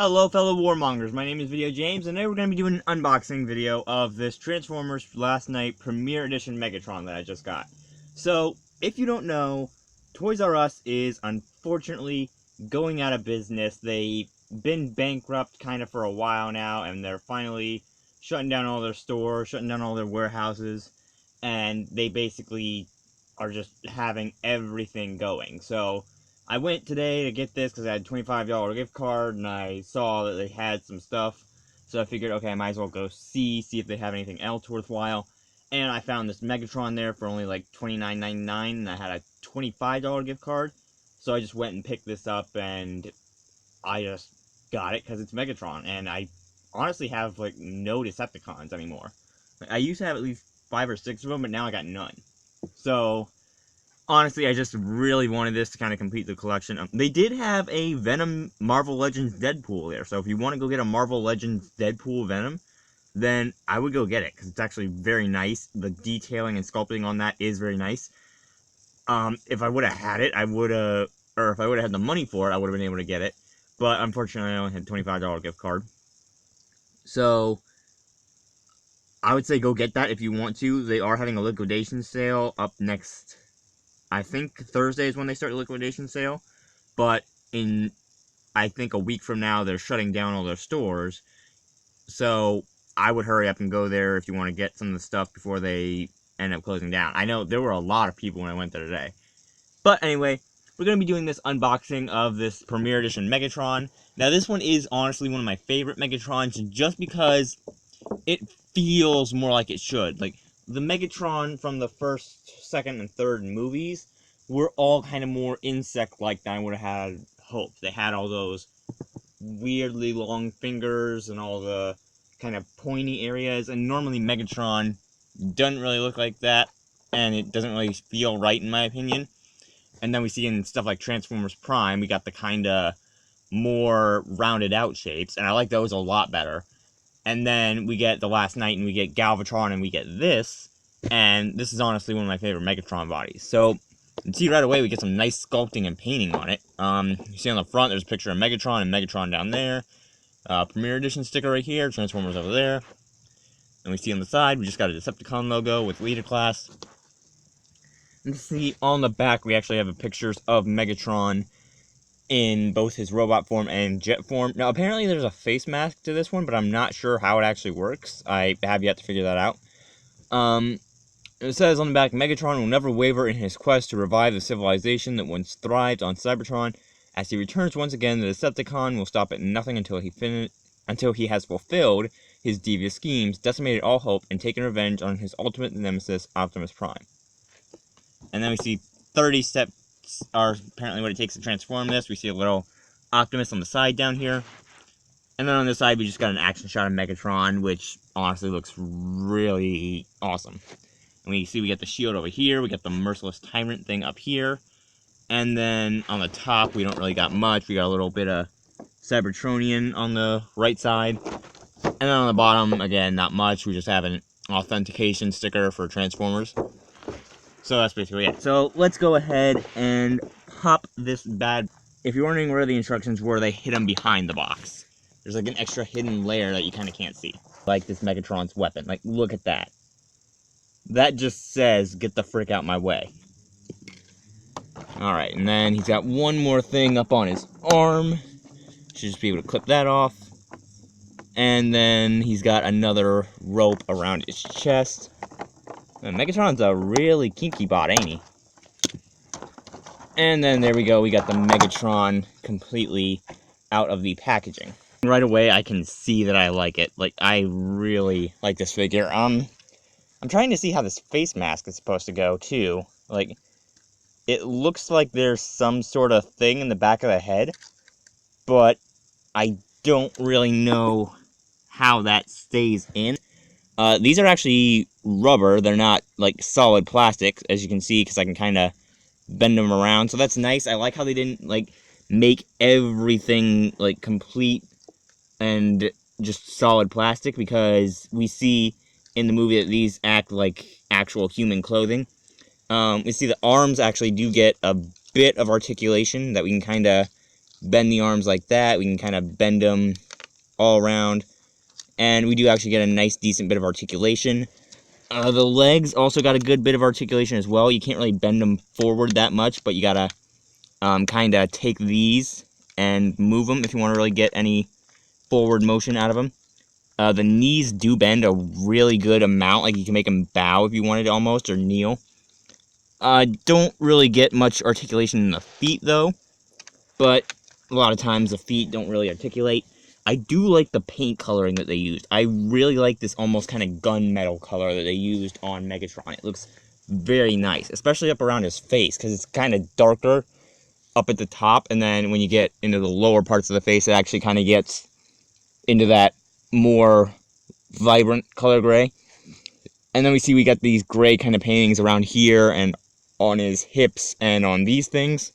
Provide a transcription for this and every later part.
Hello fellow warmongers, my name is VideoJames, and today we're going to be doing an unboxing video of this Transformers Last Night Premiere Edition Megatron that I just got. So, if you don't know, Toys R Us is unfortunately going out of business. They've been bankrupt kind of for a while now, and they're finally shutting down all their stores, shutting down all their warehouses, and they basically are just having everything going. So, I went today to get this because I had a $25 gift card, and I saw that they had some stuff. So I figured, okay, I might as well go see if they have anything else worthwhile. And I found this Megatron there for only like $29.99, and I had a $25 gift card. So I just went and picked this up, and I just got it because it's Megatron. And I honestly have like no Decepticons anymore. I used to have at least 5 or 6 of them, but now I got none. So honestly, I just really wanted this to kind of complete the collection. They did have a Venom Marvel Legends Deadpool there, so if you want to go get a Marvel Legends Deadpool Venom, then I would go get it, because it's actually very nice. The detailing and sculpting on that is very nice. If I would have had it, or if I would have had the money for it, I would have been able to get it. But unfortunately, I only had a $25 gift card. So I would say go get that if you want to. They are having a liquidation sale up next. I think Thursday is when they start the liquidation sale, but in, I think, a week from now, they're shutting down all their stores, so I would hurry up and go there if you want to get some of the stuff before they end up closing down. I know there were a lot of people when I went there today. But anyway, we're going to be doing this unboxing of this Premiere Edition Megatron. Now, this one is honestly one of my favorite Megatrons, just because it feels more like it should. Like, the Megatron from the first, second, and third movies were all kind of more insect-like than I would have had hoped. They had all those weirdly long fingers and all the kind of pointy areas, and normally Megatron doesn't really look like that, and it doesn't really feel right in my opinion. And then we see in stuff like Transformers Prime, we got the kind of more rounded out shapes, and I like those a lot better. And then we get the Last Night, and we get Galvatron, and we get this. And this is honestly one of my favorite Megatron bodies. So, you can see right away we get some nice sculpting and painting on it. You see on the front, there's a picture of Megatron and Megatron down there. Premiere Edition sticker right here, Transformers over there. And we see on the side, we just got a Decepticon logo with Leader Class. And see on the back, we actually have pictures of Megatron in both his robot form and jet form. Now, apparently there's a face mask to this one, but I'm not sure how it actually works. I have yet to figure that out. It says on the back, Megatron will never waver in his quest to revive the civilization that once thrived on Cybertron. As he returns once again, the Decepticon will stop at nothing until he has fulfilled his devious schemes, decimated all hope, and taken revenge on his ultimate nemesis, Optimus Prime. And then we see 30 steps are apparently what it takes to transform this. We see a little Optimus on the side down here. And then on the side, we just got an action shot of Megatron, which honestly looks really awesome. And we see we got the shield over here. We got the Merciless Tyrant thing up here. And then on the top, we don't really got much. We got a little bit of Cybertronian on the right side. And then on the bottom, again, not much. We just have an authentication sticker for Transformers. So that's basically it. So let's go ahead and pop this bad. If you're wondering where the instructions were, they hid them behind the box. There's like an extra hidden layer that you kind of can't see. Like this Megatron's weapon. Like, look at that. That just says, get the frick out my way. Alright, and then he's got one more thing up on his arm. Should just be able to clip that off. And then he's got another rope around his chest. And Megatron's a really kinky bot, ain't he? And then there we go, we got the Megatron completely out of the packaging. Right away, I can see that I like it. Like, I really like this figure. I'm trying to see how this face mask is supposed to go, too. Like, it looks like there's some sort of thing in the back of the head, but I don't really know how that stays in. These are actually rubber. They're not, like, solid plastic, as you can see, because I can kind of bend them around. So that's nice. I like how they didn't, like, make everything, like, complete and just solid plastic, because we see in the movie that these act like actual human clothing. We see the arms actually do get a bit of articulation that we can kind of bend the arms like that. We can kind of bend them all around. And we do actually get a nice, decent bit of articulation. The legs also got a good bit of articulation as well. You can't really bend them forward that much, but you gotta kind of take these and move them if you want to really get any forward motion out of them. The knees do bend a really good amount. Like, you can make them bow if you wanted almost, or kneel. Don't really get much articulation in the feet, though. But a lot of times the feet don't really articulate. I do like the paint coloring that they used. I really like this almost kind of gunmetal color that they used on Megatron. It looks very nice, especially up around his face, because it's kind of darker up at the top, and then when you get into the lower parts of the face, it actually kind of gets into that more vibrant color gray. And then we got these gray kind of paintings around here and on his hips and on these things.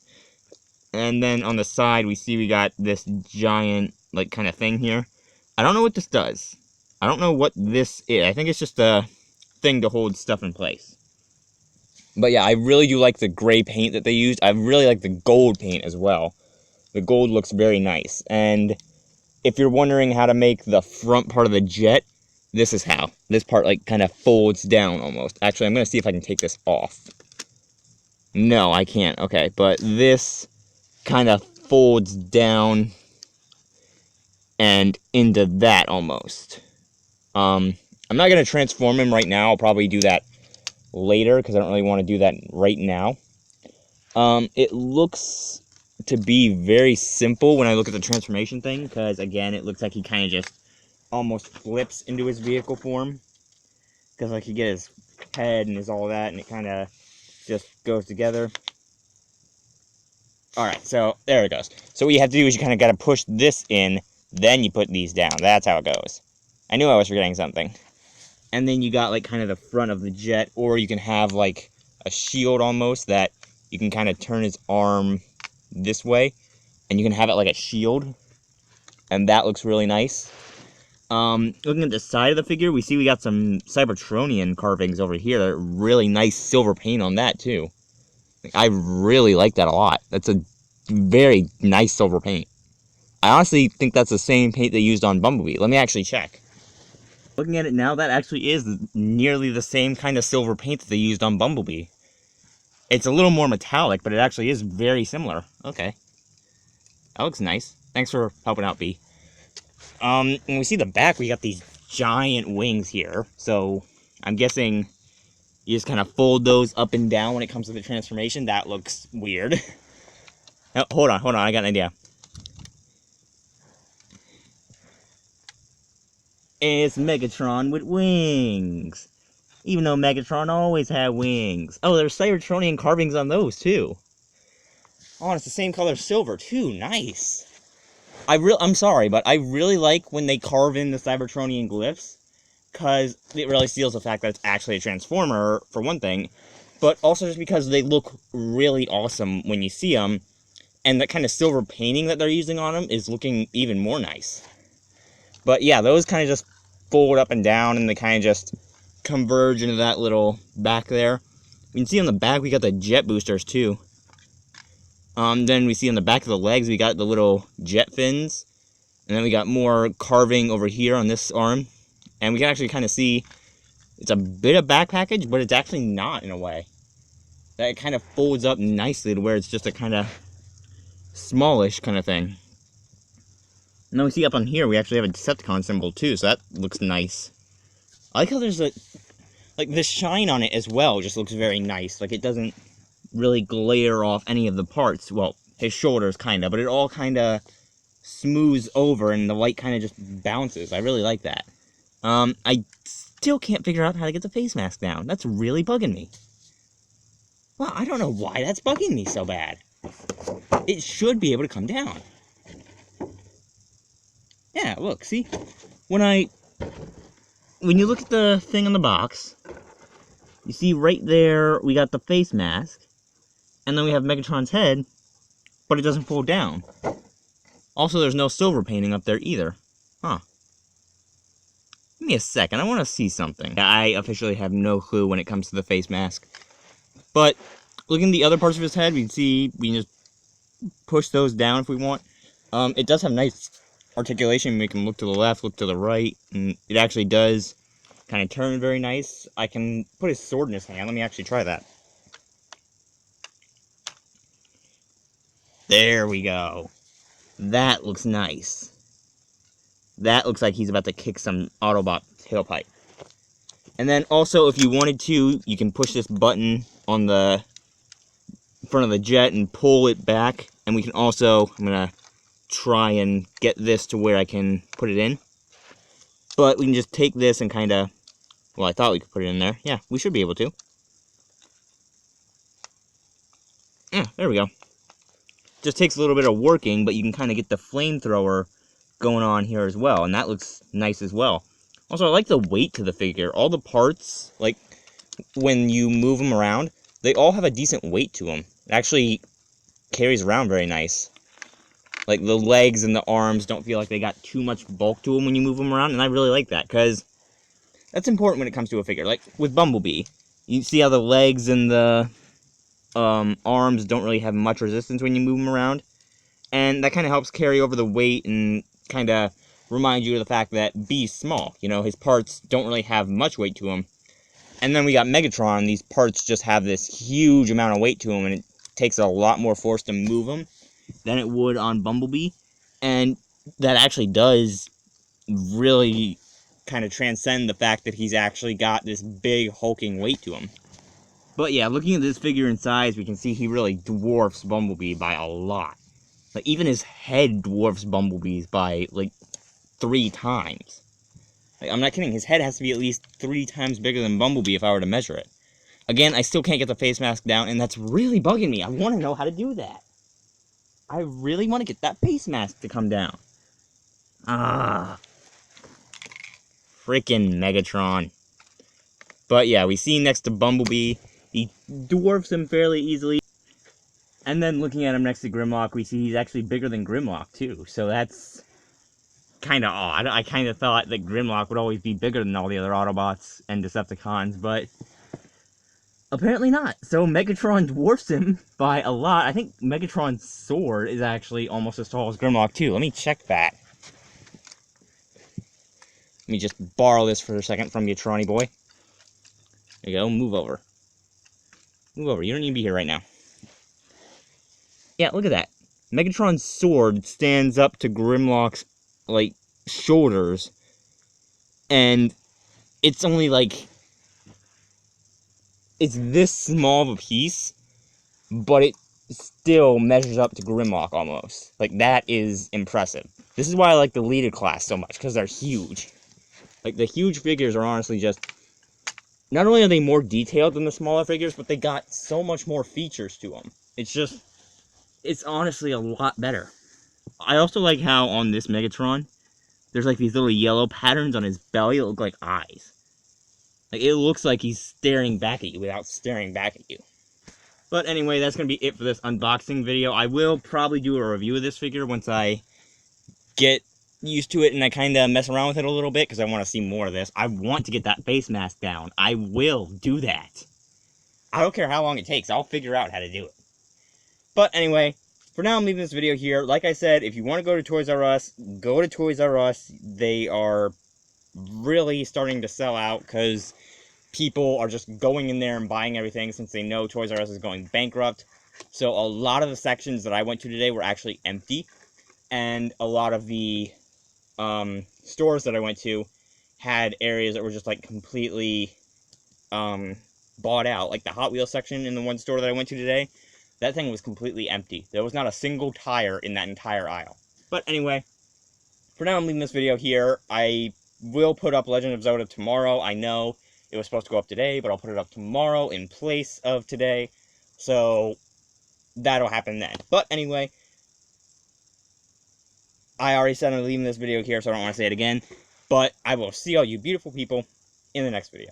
And then on the side, we got this giant, like, kind of thing here. I don't know what this does. I don't know what this is. I think it's just a thing to hold stuff in place. But yeah, I really do like the gray paint that they used. I really like the gold paint as well. The gold looks very nice. And if you're wondering how to make the front part of the jet, this is how. This part, like, kind of folds down almost. Actually, I'm going to see if I can take this off. No, I can't. Okay, but this kind of folds down and into that almost. I'm not going to transform him right now. I'll probably do that later because I don't really want to do that right now. It looks to be very simple when I look at the transformation thing, because again, it looks like he kind of just almost flips into his vehicle form, because like you get his head and his all that, and it kind of just goes together. Alright, so there it goes. So what you have to do is you kind of got to push this in, then you put these down. That's how it goes. I knew I was forgetting something. And then you got like kind of the front of the jet, or you can have like a shield almost that you can kind of turn his arm this way, and you can have it like a shield, and that looks really nice. Looking at the side of the figure, we got some Cybertronian carvings over here. That are really nice silver paint on that too. I really like that a lot. That's a very nice silver paint. I honestly think that's the same paint they used on Bumblebee. Let me actually check. Looking at it now, that actually is nearly the same kind of silver paint that they used on Bumblebee. It's a little more metallic, but it actually is very similar. Okay. That looks nice. Thanks for helping out, B. When we see the back, we got these giant wings here. So, I'm guessing you just kind of fold those up and down when it comes to the transformation. That looks weird. Oh, hold on, I got an idea. It's Megatron with wings. Even though Megatron always had wings. Oh, there's Cybertronian carvings on those, too. Oh, and it's the same color silver, too. Nice. I'm sorry, but I really like when they carve in the Cybertronian glyphs, because it really seals the fact that it's actually a Transformer, for one thing, but also just because they look really awesome when you see them, and that kind of silver painting that they're using on them is looking even more nice. But yeah, those kind of just fold up and down, and they kind of just converge into that little back there. You can see on the back we got the jet boosters too. Then we see on the back of the legs we got the little jet fins, and then we got more carving over here on this arm, and we can actually kind of see it's a bit of back package, but it's actually not in a way. That it kind of folds up nicely to where it's just a kind of smallish kind of thing. And then we see up on here we actually have a Decepticon symbol too, so that looks nice. I like how there's like the shine on it as well, just looks very nice. Like it doesn't really glare off any of the parts. Well, his shoulders kind of, but it all kind of smooths over and the light kind of just bounces. I really like that. I still can't figure out how to get the face mask down. That's really bugging me. Well, I don't know why that's bugging me so bad. It should be able to come down. Yeah, look, see? When you look at the thing on the box, you see right there we got the face mask, and then we have Megatron's head, but it doesn't fold down. Also, there's no silver painting up there either. Huh. Give me a second, I want to see something. I officially have no clue when it comes to the face mask. But, looking at the other parts of his head, we can just push those down if we want. It does have nice articulation. Make him look to the left, look to the right, and it actually does kind of turn very nice. I can put his sword in his hand. Let me actually try that. There we go. That looks nice. That looks like he's about to kick some Autobot tailpipe. And then also, if you wanted to, you can push this button on the front of the jet and pull it back. And we can also, I'm going to try and get this to where I can put it in. But we can just take this and kind of, well, I thought we could put it in there. Yeah, we should be able to. Yeah, there we go. Just takes a little bit of working, but you can kind of get the flamethrower going on here as well. And that looks nice as well. Also, I like the weight to the figure. All the parts, like, when you move them around, they all have a decent weight to them. It actually carries around very nice. Like, the legs and the arms don't feel like they got too much bulk to them when you move them around, and I really like that, because that's important when it comes to a figure. Like, with Bumblebee, you see how the legs and the arms don't really have much resistance when you move them around, and that kind of helps carry over the weight and kind of remind you of the fact that B's small. You know, his parts don't really have much weight to them. And then we got Megatron. These parts just have this huge amount of weight to them, and it takes a lot more force to move them than it would on Bumblebee. And that actually does really kind of transcend the fact that he's actually got this big hulking weight to him. But yeah, looking at this figure in size, we can see he really dwarfs Bumblebee by a lot. Like, even his head dwarfs Bumblebee's by, like, 3 times. Like, I'm not kidding, his head has to be at least 3 times bigger than Bumblebee if I were to measure it. Again, I still can't get the face mask down, and that's really bugging me. I want to know how to do that. I really want to get that face mask to come down. Ah. Frickin' Megatron. But yeah, we see next to Bumblebee, he dwarfs him fairly easily. And then looking at him next to Grimlock, we see he's actually bigger than Grimlock, too. So that's kind of odd. I kind of thought that Grimlock would always be bigger than all the other Autobots and Decepticons, but apparently not. So Megatron dwarfs him by a lot. I think Megatron's sword is actually almost as tall as Grimlock, too. Let me check that. Let me just borrow this for a second from you, Tronny boy. There you go. Move over. Move over. You don't need to be here right now. Yeah, look at that. Megatron's sword stands up to Grimlock's, like, shoulders. And it's only, like, it's this small of a piece, but it still measures up to Grimlock almost. Like, that is impressive. This is why I like the leader class so much, because they're huge. Like, the huge figures are honestly just, not only are they more detailed than the smaller figures, but they got so much more features to them. It's just, it's honestly a lot better. I also like how on this Megatron, there's like these little yellow patterns on his belly that look like eyes. Like, it looks like he's staring back at you without staring back at you. But anyway, that's going to be it for this unboxing video. I will probably do a review of this figure once I get used to it and I kind of mess around with it a little bit, because I want to see more of this. I want to get that face mask down. I will do that. I don't care how long it takes. I'll figure out how to do it. But anyway, for now I'm leaving this video here. Like I said, if you want to go to Toys R Us, go to Toys R Us. They are really starting to sell out because people are just going in there and buying everything since they know Toys R Us is going bankrupt. So a lot of the sections that I went to today were actually empty. And a lot of the stores that I went to had areas that were just like completely bought out. Like the Hot Wheels section in the one store that I went to today, that thing was completely empty. There was not a single tire in that entire aisle. But anyway, for now I'm leaving this video here. I will put up Legend of Zelda tomorrow. I know it was supposed to go up today, but I'll put it up tomorrow in place of today. So that'll happen then. But anyway, I already said I'm leaving this video here, so I don't want to say it again. But I will see all you beautiful people in the next video.